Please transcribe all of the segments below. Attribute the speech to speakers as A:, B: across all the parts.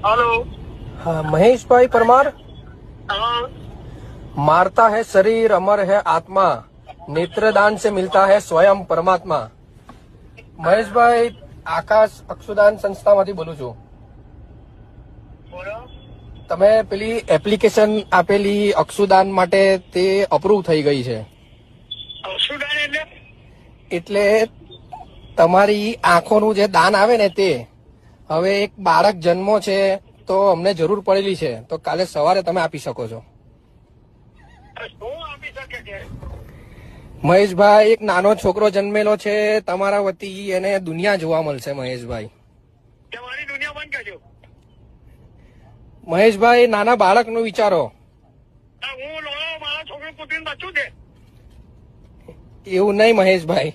A: Hello.
B: हाँ, महेश भाई परमार।
A: हाँ।
B: मारता है शरीर अमर है आत्मा, नेत्रदान से मिलता है स्वयं परमात्मा। મહેશભાઈ આકાશ અક્ષુદાન સંસ્થામાંથી બોલું છું.
A: બોલો.
B: તમે પેલી એપ્લિકેશન આપેલી અક્ષુદાન માટે તે અપ્રૂવ થઈ ગઈ છે.
A: અક્ષુદાન
B: એટલે તમારી આંખોનું જે દાન આવે ને તે હવે એક બાળક જન્મો છે તો અમને જરૂર પડેલી છે, તો કાલે સવારે તમે આપી શકો છો.
A: શું આપી શકે છે?
B: મહેશભાઈ, એક નાનો છોકરો જન્મેલો છે તમારા વતી, એને દુનિયા જોવા મળશે. મહેશભાઈ,
A: તમારી દુનિયા બંધ કરજો.
B: મહેશભાઈ, નાના બાળકનું વિચારો.
A: હું લોળો મારા છોકરો કુટીને બચું છે.
B: એવું નહીં મહેશભાઈ,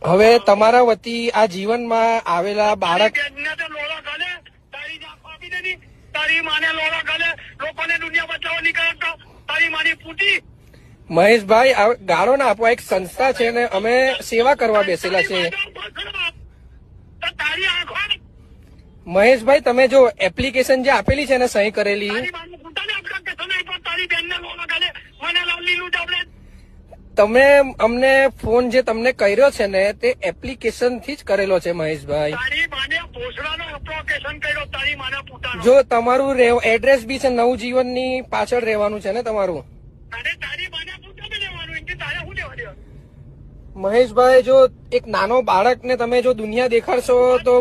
B: હવે તમારા વતી આ જીવનમાં આવેલા બાળક
A: લોળો ગાલે તારી જાત આપી દેની, તારી માને લોળો ગાલે લોકોને દુનિયા બચાવવા નીકળતો તારી માની પૂટી.
B: મહેશભાઈ, ગાળો ના આપો, એક સંસ્થા છે ને અમે સેવા કરવા બેસેલા છે.
A: તારી આંખો
B: મહેશભાઈ, તમે જો એપ્લિકેશન જે આપેલી છે ને સહી કરેલી, તમે અમને ફોન જે તમને કર્યો છે ને તે એપ્લિકેશન થી જ કરેલો છે. મહેશભાઈ, જો તમારું એડ્રેસ બી છે નવજીવન ની પાછળ રહેવાનું છે ને તમારું. મહેશભાઈ, જો એક નાનો બાળકને તમે જો દુનિયા દેખાડશો તો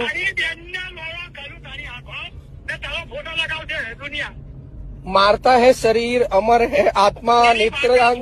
B: મારતા હે શરીર અમર હે આત્મા, નેત્રદાન